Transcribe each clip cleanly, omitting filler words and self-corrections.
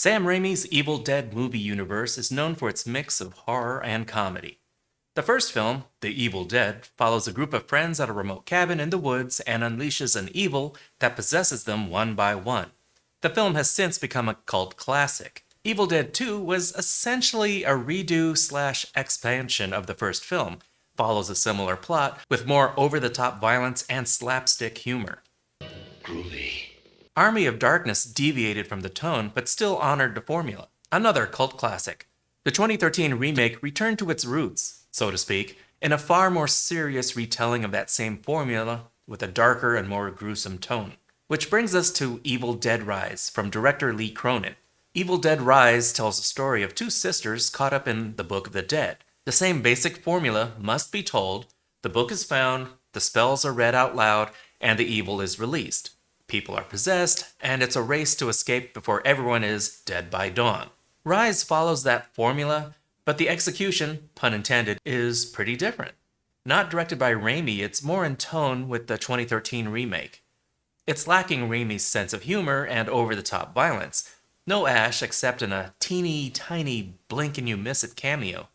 Sam Raimi's Evil Dead movie universe is known for its mix of horror and comedy. The first film, The Evil Dead, follows a group of friends at a remote cabin in the woods and unleashes an evil that possesses them one by one. The film has since become a cult classic. Evil Dead 2 was essentially a redo/expansion of the first film, follows a similar plot with more over-the-top violence and slapstick humor. Groovy. Army of Darkness deviated from the tone but still honored the formula. Another cult classic. The 2013 remake returned to its roots, so to speak, in a far more serious retelling of that same formula with a darker and more gruesome tone. Which brings us to Evil Dead Rise from director Lee Cronin. Evil Dead Rise tells the story of two sisters caught up in the Book of the Dead. The same basic formula must be told, the book is found, the spells are read out loud, and the evil is released. People are possessed, and it's a race to escape before everyone is dead by dawn. Rise follows that formula, but the execution, pun intended, is pretty different. Not directed by Raimi, it's more in tone with the 2013 remake. It's lacking Raimi's sense of humor and over-the-top violence. No Ash except in a teeny tiny blink and you miss it cameo.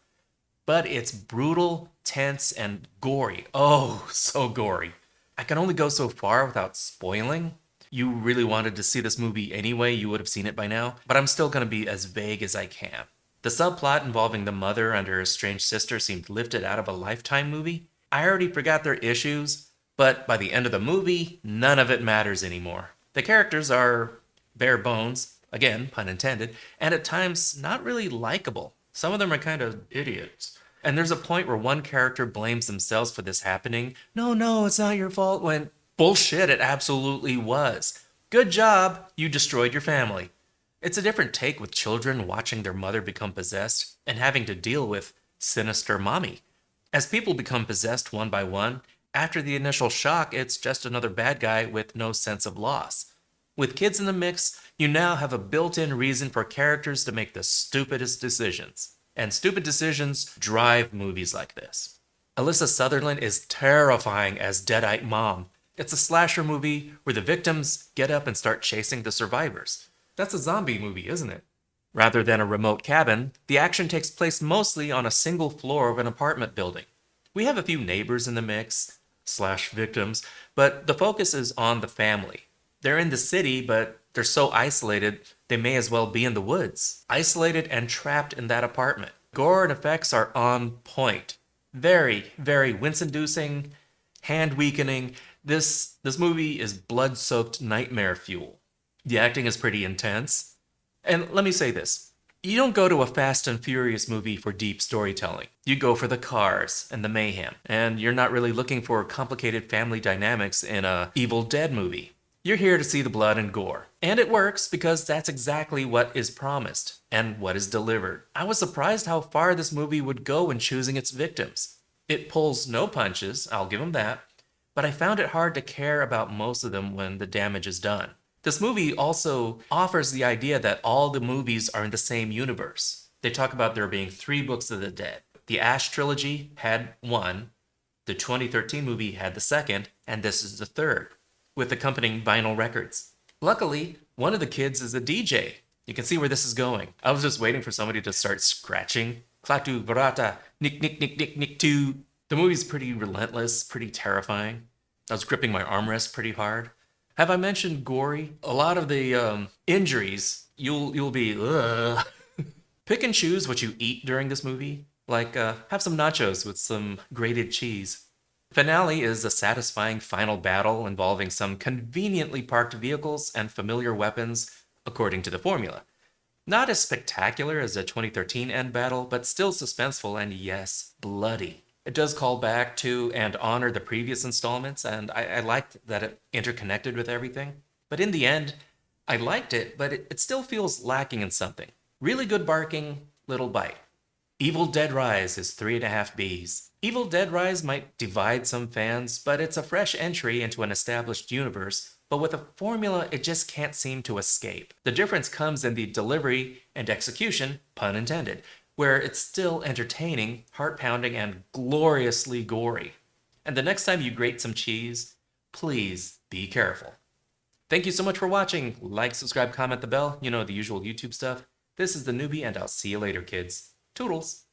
But it's brutal, tense, and gory. Oh, so gory. I can only go so far without spoiling. You really wanted to see this movie anyway, you would have seen it by now, but I'm still going to be as vague as I can. The subplot involving the mother and her estranged sister seemed lifted out of a Lifetime movie. I already forgot their issues, but by the end of the movie, none of it matters anymore. The characters are bare bones, again, pun intended, and at times not really likable. Some of them are kind of idiots. And there's a point where one character blames themselves for this happening. No, it's not your fault, when bullshit, it absolutely was. Good job, you destroyed your family. It's a different take with children watching their mother become possessed and having to deal with sinister mommy. As people become possessed one by one, after the initial shock, it's just another bad guy with no sense of loss. With kids in the mix, you now have a built-in reason for characters to make the stupidest decisions. And stupid decisions drive movies like this. Alyssa Sutherland is terrifying as Deadite Mom. It's a slasher movie where the victims get up and start chasing the survivors. That's a zombie movie, isn't it? Rather than a remote cabin, the action takes place mostly on a single floor of an apartment building. We have a few neighbors in the mix/victims, but the focus is on the family. They're in the city, but they're so isolated, they may as well be in the woods. Isolated and trapped in that apartment. Gore and effects are on point. Very, very wince-inducing, hand-weakening. This movie is blood-soaked nightmare fuel. The acting is pretty intense. And let me say this. You don't go to a Fast and Furious movie for deep storytelling. You go for the cars and the mayhem. And you're not really looking for complicated family dynamics in a Evil Dead movie. You're here to see the blood and gore. And it works because that's exactly what is promised and what is delivered. I was surprised how far this movie would go in choosing its victims. It pulls no punches, I'll give them that, but I found it hard to care about most of them when the damage is done. This movie also offers the idea that all the movies are in the same universe. They talk about there being 3 books of the dead. The Ash trilogy had 1, the 2013 movie had the 2nd, and this is the 3rd, with accompanying vinyl records. Luckily, one of the kids is a DJ. You can see where this is going. I was just waiting for somebody to start scratching. Klatu Barata, nick, two. The movie's pretty relentless, pretty terrifying. I was gripping my armrest pretty hard. Have I mentioned gory? A lot of the injuries, you'll be, ugh. Pick and choose what you eat during this movie. Like, have some nachos with some grated cheese. Finale is a satisfying final battle involving some conveniently parked vehicles and familiar weapons, according to the formula. Not as spectacular as the 2013 end battle, but still suspenseful and, yes, bloody. It does call back to and honor the previous installments, and I liked that it interconnected with everything. But in the end, I liked it, but it still feels lacking in something. Really good barking, little bite. Evil Dead Rise is 3.5 Bs. Evil Dead Rise might divide some fans, but it's a fresh entry into an established universe, but with a formula it just can't seem to escape. The difference comes in the delivery and execution, pun intended, where it's still entertaining, heart-pounding, and gloriously gory. And the next time you grate some cheese, please be careful. Thank you so much for watching. Like, subscribe, comment the bell. You know, the usual YouTube stuff. This is the newbie, and I'll see you later, kids. Toodles.